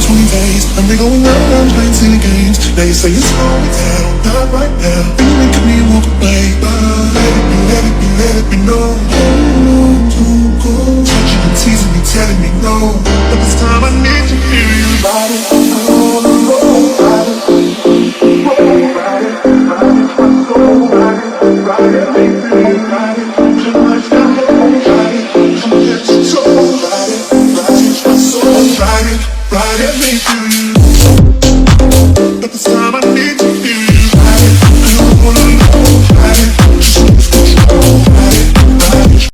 20 days, and we going around playing silly games. Now you say it's slow me down, not right now. And you look at me and walk away, but let me know. Too cold, touching and teasing me, telling me no. But this time I need to hear you. Ride it, ride it, ride it, my soul, ride it, make me ride it. Too much got hold, ride it, come get your soul, ride it, my soul, ride it, make me you. But this time I need to hear you. Ride it, I don't wanna know, ride it, just lose control, ride it.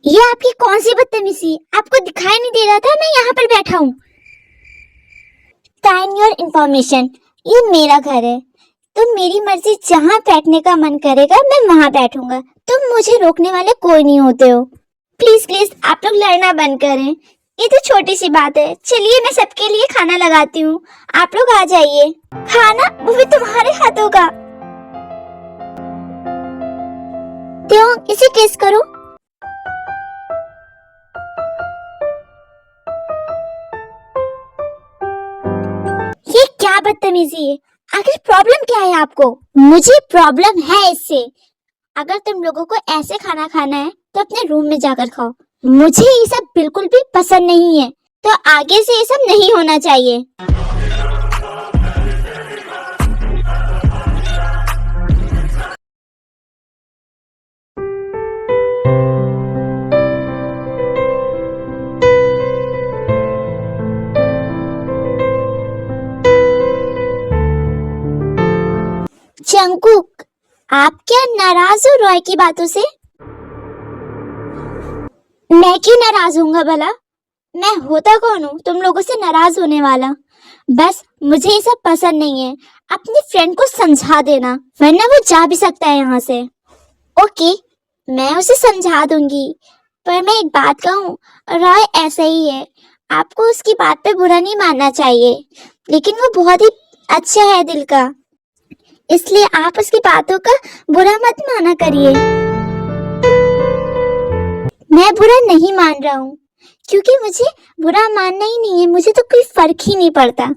ये आपकी कौन सी बदतमीजी? आपको दिखाई नहीं दे रहा था मैं यहाँ पर बैठा हूँ? टाइम योर इंफॉर्मेशन, ये मेरा घर है। तुम मेरी मर्जी जहाँ बैठने का मन करेगा मैं वहाँ बैठूंगा। तुम मुझे रोकने वाले कोई नहीं होते हो। प्लीज प्लीज आप लोग लड़ना बंद करें। ये तो छोटी सी बात है। चलिए मैं सबके लिए खाना लगाती हूँ, आप लोग आ जाइए। खाना वो भी तुम्हारे हाथों का। त्यों इसे किस करो। ये क्या बदतमीजी है? आखिर प्रॉब्लम क्या है आपको? मुझे प्रॉब्लम है इससे। अगर तुम लोगों को ऐसे खाना खाना है तो अपने रूम में जाकर खाओ। मुझे ये सब बिल्कुल भी पसंद नहीं है, तो आगे से ये सब नहीं होना चाहिए। जंगकुक, आप क्या नाराज हो रॉय की बातों से? मैं क्यों नाराज होऊंगा भला? मैं होता कौन हूँ तुम लोगों से नाराज होने वाला? बस मुझे ये सब पसंद नहीं है। अपनी फ्रेंड को समझा देना, वरना वो जा भी सकता है यहाँ से। ओके, मैं उसे समझा दूंगी, पर मैं एक बात कहूँ, रॉय ऐसा ही है। आपको उसकी बात पे बुरा नहीं मानना चाहिए, लेकिन वो बहुत ही अच्छा है दिल का, इसलिए आप उसकी बातों का बुरा मत माना करिए। मैं बुरा नहीं मान रहा हूँ, क्योंकि मुझे बुरा मानना ही नहीं है, मुझे तो कोई फर्क ही नहीं पड़ता।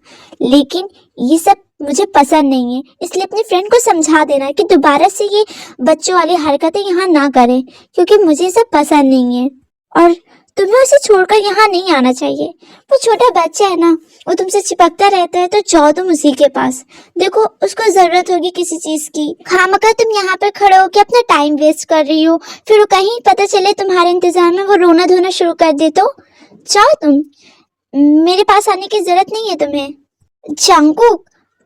लेकिन ये सब मुझे पसंद नहीं है, इसलिए अपनी फ्रेंड को समझा देना कि दोबारा से ये बच्चों वाली हरकतें यहाँ ना करे, क्योंकि मुझे ये सब पसंद नहीं है। और तुम्हें उसे छोड़कर यहाँ नहीं आना चाहिए। वो छोटा बच्चा है ना, वो तुमसे चिपकता रहता है, तो जाओ तुम उसी के पास। देखो उसको जरूरत होगी किसी चीज की। खामखा तुम यहाँ पर खड़े होकर अपना टाइम वेस्ट कर रही हो, फिर वो कहीं पता चले तुम्हारे इंतजार में वो रोना धोना शुरू कर दे तो जाओ तुम। मेरे पास आने की जरूरत नहीं है तुम्हें। जंगकुक,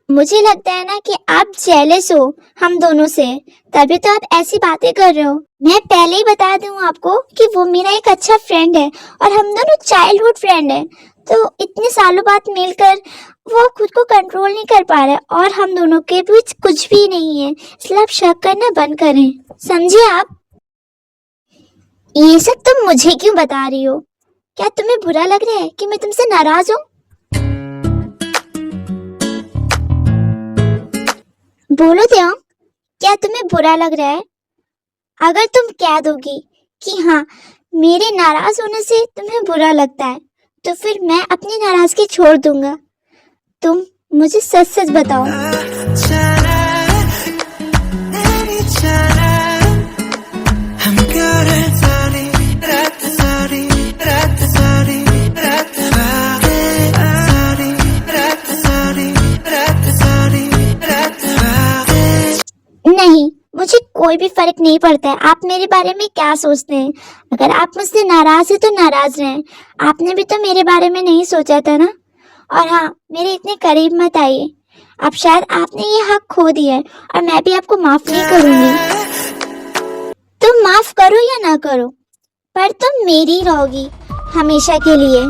मुझे लगता है ना कि आप जेलस हो हम दोनों से, तभी तो आप ऐसी बातें कर रहे हो। मैं पहले ही बता दूं आपको कि वो मेरा एक अच्छा फ्रेंड है और हम दोनों चाइल्डहुड फ्रेंड हैं। तो इतने सालों बाद मिलकर वो खुद को कंट्रोल नहीं कर पा रहा है और हम दोनों के बीच कुछ भी नहीं है, इसलिए आप शक करना बंद करें, समझे आप? ये सब तुम मुझे क्यों बता रही हो? क्या तुम्हें बुरा लग रहा है कि मैं तुमसे नाराज हूँ? बोलो त्यों, क्या तुम्हें बुरा लग रहा है? अगर तुम कह दोगी कि हाँ मेरे नाराज होने से तुम्हें बुरा लगता है, तो फिर मैं अपनी नाराजगी छोड़ दूंगा। तुम मुझे सच सच बताओ। नहीं, मुझे कोई भी फर्क नहीं पड़ता है आप मेरे बारे में क्या सोचते हैं। अगर आप मुझसे नाराज हैं तो नाराज रहें। आपने भी तो मेरे बारे में नहीं सोचा था ना। और हाँ, मेरे इतने करीब मत आइए। अब शायद आपने ये हक खो दिया है और मैं भी आपको माफ नहीं करूंगी। तुम माफ करो या ना करो, पर तुम मेरी रहोगी हमेशा के लिए।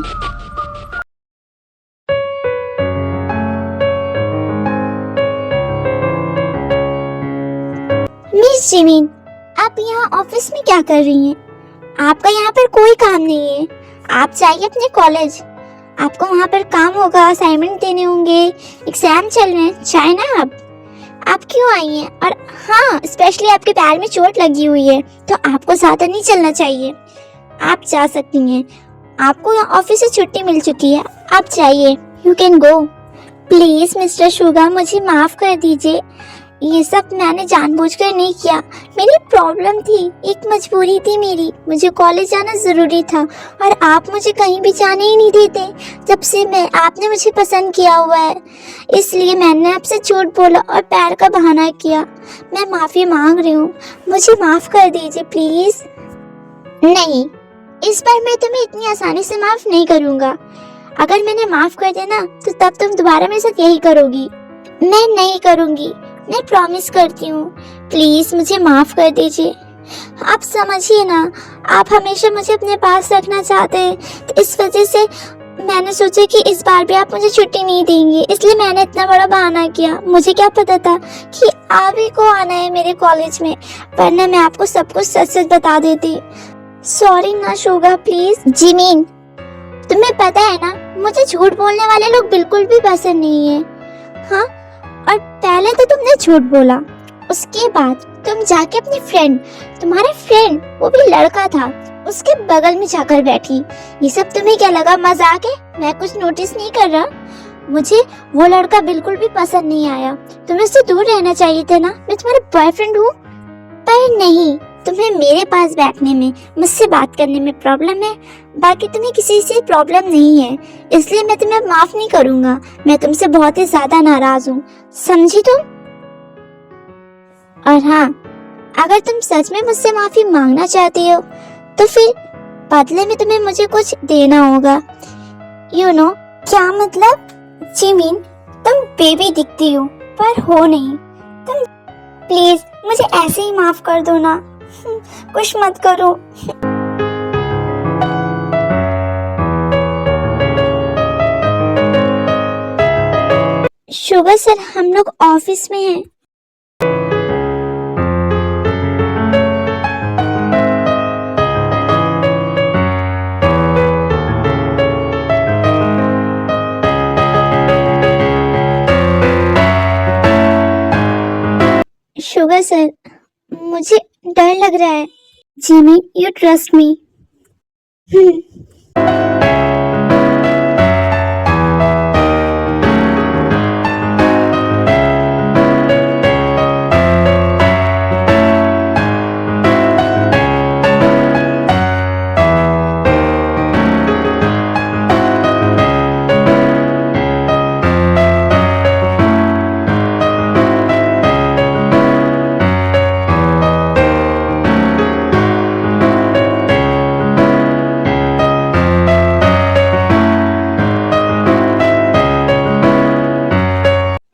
जिमिन, आप यहाँ ऑफिस में क्या कर रही हैं? आपका यहाँ पर कोई काम नहीं है। आप जाइए अपने कॉलेज, आपको वहाँ पर काम होगा, असाइनमेंट देने होंगे, एग्जाम चल रहे हैं, जाए ना आप क्यों आई हैं? और हाँ, स्पेशली आपके पैर में चोट लगी हुई है तो आपको ज्यादा नहीं चलना चाहिए। आप जा सकती हैं, आपको यहाँ ऑफिस से छुट्टी मिल चुकी है, आप जाइए, you can go. Please mister Suga, मुझे माफ कर दीजिए, ये सब मैंने जानबूझकर नहीं किया। मेरी प्रॉब्लम थी, एक मजबूरी थी मेरी, मुझे कॉलेज जाना जरूरी था और आप मुझे कहीं भी जाने ही नहीं देते। जब से आपने मुझे पसंद किया हुआ है, इसलिए मैंने आपसे झूठ बोला और पैर का बहाना किया। मैं माफी मांग रही हूँ, मुझे माफ कर दीजिए प्लीज। नहीं, इस बार मैं तुम्हें इतनी आसानी से माफ नहीं करूँगा। अगर मैंने माफ कर दिया ना तो तब तुम दोबारा मेरे साथ यही करोगी। मैं नहीं करूँगी, मैं प्रॉमिस करती हूँ। प्लीज मुझे माफ कर दीजिए। आप समझिए ना, आप हमेशा मुझे अपने पास रखना चाहते हैं, तो इस वजह से मैंने सोचा कि इस बार भी आप मुझे छुट्टी नहीं देंगे, इसलिए मैंने इतना बड़ा बहाना किया। मुझे क्या पता था कि आप ही को आना है मेरे कॉलेज में, वरना मैं आपको सब कुछ सच सच बता देती। सॉरी ना शुगा, प्लीज। जिमिन, तुम्हें पता है ना, मुझे झूठ बोलने वाले लोग बिल्कुल भी पसंद नहीं है। हाँ, और पहले तो तुमने झूठ बोला, उसके बाद तुम जाके अपनी फ्रेंड, तुम्हारे फ्रेंड वो भी लड़का था, उसके बगल में जाकर बैठी। ये सब तुम्हें क्या लगा मजाक है? मैं कुछ नोटिस नहीं कर रहा। मुझे वो लड़का बिल्कुल भी पसंद नहीं आया, तुम्हें उससे दूर रहना चाहिए था ना। मैं तुम्हारा बॉयफ्रेंड हूँ। पर नहीं, तुम्हें मेरे पास बैठने में, मुझसे बात करने में प्रॉब्लम है, बाकी तुम्हें किसी से प्रॉब्लम नहीं है, इसलिए मैं तुम्हें माफ नहीं करूंगा। मैं तुमसे बहुत ही ज्यादा नाराज हूँ, समझी तुम? और हाँ, अगर तुम सच में मुझसे माफी मांगना चाहती हो तो फिर बदले में तुम्हें मुझे कुछ देना होगा। यू नो क्या मतलब? जिमिन, तुम बेबी दिखती हो पर हो नहीं। तुम प्लीज मुझे ऐसे ही माफ कर दो ना, कुछ मत करो। शुगर सर, हम लोग ऑफिस में हैं। शुगर सर, मुझे डर लग रहा है। Jimmy, you trust me.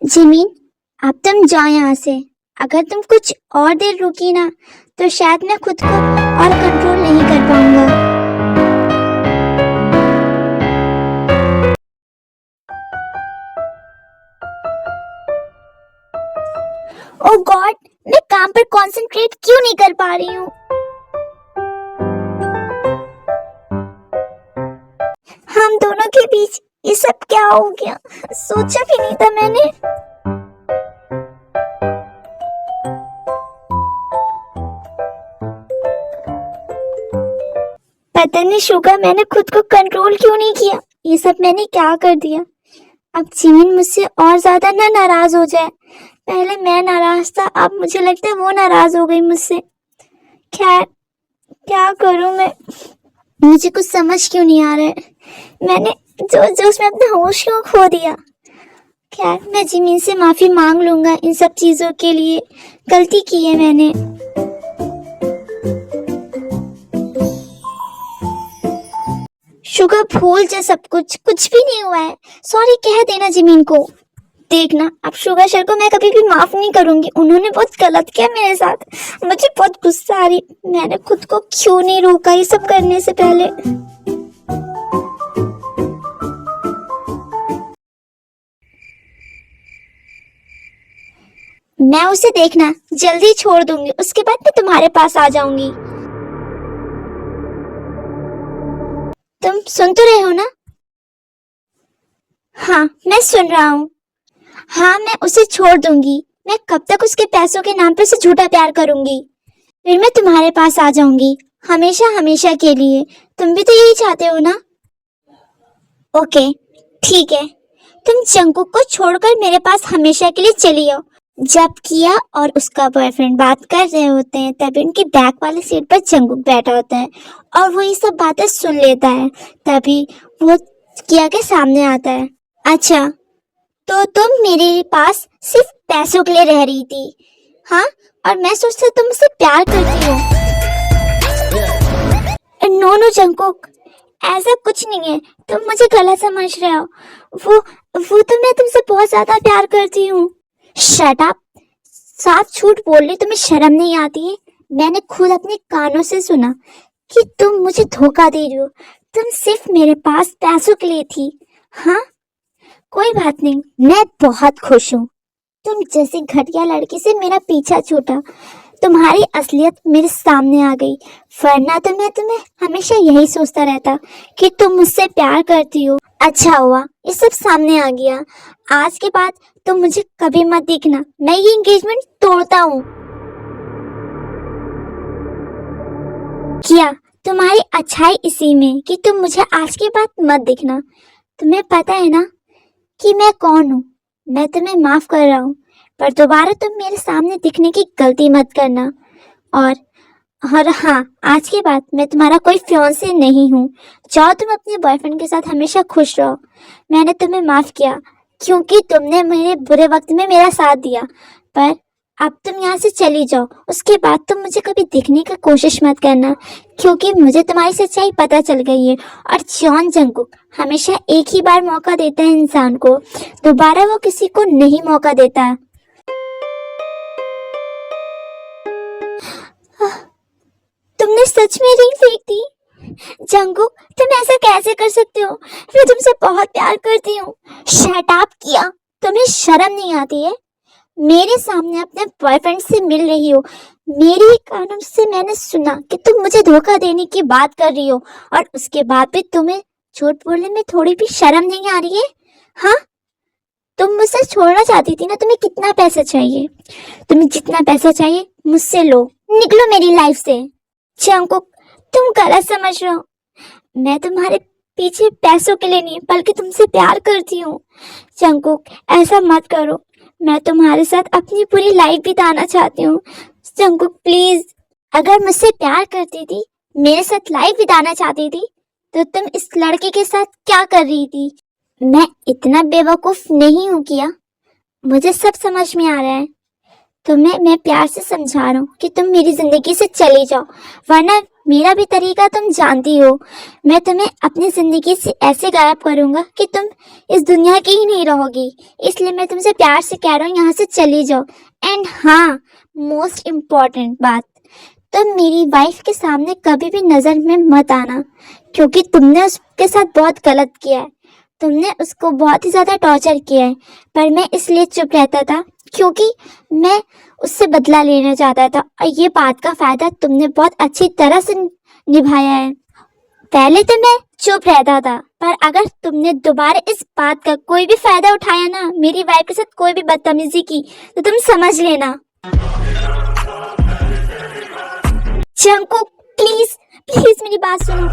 Jimin, अब तुम जाओ यहाँ से। अगर तुम कुछ और देर रुकी ना तो शायद मैं खुद को और कंट्रोल नहीं कर पाऊंगा। ओह गॉड, मैं काम पर कंसंट्रेट क्यों नहीं कर पा रही हूँ? हम दोनों के बीच ये सब क्या हो गया? सोचा भी नहीं था मैंने। पता नहीं शुगा, मैंने खुद को कंट्रोल क्यों नहीं किया? ये सब मैंने क्या कर दिया? अब जिमिन मुझसे और ज्यादा ना नाराज हो जाए। पहले मैं नाराज था, अब मुझे लगता है वो नाराज हो गई मुझसे। खैर, क्या करूं मैं? मुझे कुछ समझ क्यों नहीं आ रहा है। मैंने जोश में अपना होश क्यों खो दिया? खैर, मैं जिमिन से माफी मांग लूंगा इन सब चीजों के लिए। गलती की है मैंने। शुगर, भूल जा सब कुछ, कुछ भी नहीं हुआ है। सॉरी कह देना जिमिन को। देखना, अब शुगर सर को मैं कभी भी माफ नहीं करूंगी। उन्होंने बहुत गलत किया मेरे साथ। मुझे बहुत गुस्सा आ रही, मैंने खुद को क्यों नहीं रोका ये सब करने से पहले। मैं उसे देखना जल्दी छोड़ दूंगी, उसके बाद मैं तुम्हारे पास आ जाऊंगी। तुम सुन तो रहे हो ना? हाँ, मैं सुन रहा हूँ। हाँ, मैं उसे छोड़ दूंगी। मैं कब तक उसके पैसों के नाम पे उसे झूठा प्यार करूंगी? फिर मैं तुम्हारे पास आ जाऊंगी, हमेशा हमेशा के लिए। तुम भी तो यही चाहते हो ना? ओके, ठीक है। तुम जंकुक को छोड़कर मेरे पास हमेशा के लिए चली आओ। जब किया और उसका बॉयफ्रेंड बात कर रहे होते हैं तभी उनकी बैक वाली सीट पर जंकुक बैठा होता है और वो ये सब बातें सुन लेता है। तभी वो किया के सामने आता है। अच्छा, तो तुम मेरे पास सिर्फ पैसों के लिए रह रही थी, हाँ? और मैं सोचता तुम मुझसे प्यार करती हो। नो नो जंकुक, ऐसा कुछ नहीं है, तुम मुझे गलत समझ रहे हो। वो तो मैं तुमसे बहुत ज्यादा प्यार करती हूँ। शट अप, साफ झूठ बोल रही, तुम्हें शर्म नहीं आती है? मैंने खुद अपने कानों से सुना कि तुम मुझे धोखा दे रही हो। तुम सिर्फ मेरे पास पैसों के लिए थी, हाँ? कोई बात नहीं, मैं बहुत खुश हूँ तुम जैसी घटिया लड़की से मेरा पीछा छूटा। तुम्हारी असलियत मेरे सामने आ गई, वरना तो मैं तुम्हें हमेशा यही सोचता रहता कि तुम मुझसे प्यार करती हो। अच्छा हुआ ये सब सामने आ गया। आज के बाद तुम मुझे कभी मत दिखना, मैं ये एंगेजमेंट तोड़ता हूँ। किया, तुम्हारी अच्छाई इसी में कि तुम मुझे आज के बाद मत दिखना। तुम्हें पता है ना कि मैं कौन हूँ? मैं तुम्हें माफ कर रहा हूँ, पर दोबारा तुम मेरे सामने दिखने की गलती मत करना। और हाँ, आज के बाद मैं तुम्हारा कोई फियांसे नहीं हूँ। जाओ, तुम अपने बॉयफ्रेंड के साथ हमेशा खुश रहो। मैंने तुम्हें माफ किया क्योंकि तुमने मेरे बुरे वक्त में मेरा साथ दिया, पर अब तुम यहाँ से चली जाओ। उसके बाद तुम मुझे कभी दिखने की कोशिश मत करना, क्योंकि मुझे तुम्हारी सच्चाई पता चल गई है। और जॉन जंकुक हमेशा एक ही बार मौका देता है इंसान को, दोबारा वो किसी को नहीं मौका देता। तुमने सच में रिंग फेंक दी? जंकुक, तुम ऐसा कैसे कर सकते हो? मैं तुमसे बहुत प्यार करती हूँ। शट अप किया, तुम्हें शर्म नहीं आती है? मेरे सामने अपने बॉयफ्रेंड से मिल रही हो। मेरे ही कानों से मैंने सुना कि तुम मुझे धोखा देने की बात कर रही हो, और उसके बाद भी तुम्हें झूठ बोलने में थोड़ी भी शर्म नहीं आ रही है? हाँ, तुम मुझसे छोड़ना चाहती थी ना? तुम्हें कितना पैसा चाहिए? तुम्हें जितना पैसा चाहिए मुझसे लो, निकलो मेरी लाइफ से। जंकुक, तुम गलत समझ रहे हो। मैं तुम्हारे पीछे पैसों के लिए नहीं बल्कि तुमसे प्यार करती हूँ। जंकुक, ऐसा मत करो, मैं तुम्हारे साथ अपनी पूरी लाइफ बिताना चाहती हूँ। जंकुक प्लीज, अगर मुझसे प्यार करती थी, मेरे साथ लाइफ बिताना चाहती थी, तो तुम इस लड़के के साथ क्या कर रही थी? मैं इतना बेवकूफ नहीं हूँ किया, मुझे सब समझ में आ रहा है। तुम्हें मैं प्यार से समझा रहा हूँ कि तुम मेरी जिंदगी से चली जाओ, वरना मेरा भी तरीका तुम जानती हो। मैं तुम्हें अपनी जिंदगी से ऐसे गायब करूंगा कि तुम इस दुनिया की ही नहीं रहोगी। इसलिए मैं तुमसे प्यार से कह रहा हूँ, यहाँ से चली जाओ। एंड हाँ, मोस्ट इम्पोर्टेंट बात, तुम मेरी वाइफ के सामने कभी भी नजर में मत आना, क्योंकि तुमने उसके साथ बहुत गलत किया है। तुमने उसको बहुत ही ज्यादा टॉर्चर किया है, पर मैं इसलिए चुप रहता था क्योंकि मैं उससे बदला लेना चाहता था, और ये बात का फायदा तुमने बहुत अच्छी तरह से निभाया है। पहले तो मैं चुप रहता था, पर अगर तुमने दोबारा इस बात का कोई भी फायदा उठाया ना, मेरी वाइफ के साथ कोई भी बदतमीजी की, तो तुम समझ लेना। जंकुक प्लीज प्लीज मेरी बात सुनो।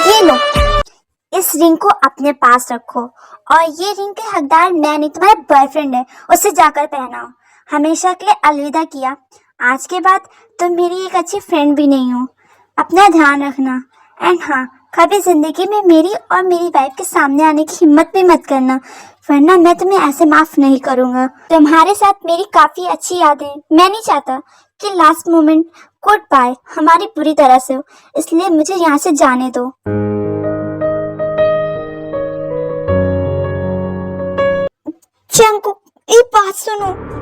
ये लो, इस रिंग को अपने पास रखो, और ये रिंग के हकदार मैं नहीं, तुम्हारा बॉयफ्रेंड है, उसे जाकर पहनाओ। हमेशा के लिए अलविदा किया। आज के बाद तुम मेरी एक अच्छी फ्रेंड भी नहीं हो। अपना ध्यान रखना। एंड हाँ, कभी जिंदगी में मेरी और मेरी वाइफ के सामने आने की हिम्मत भी मत करना, वरना मैं तुम्हें ऐसे माफ नहीं करूंगा। तुम्हारे साथ मेरी काफी अच्छी यादें, मैं नहीं चाहता कि लास्ट मोमेंट गुड बाय हमारी बुरी तरह से हो, इसलिए मुझे यहाँ से जाने दो। जंकुक, एक बात सुनो।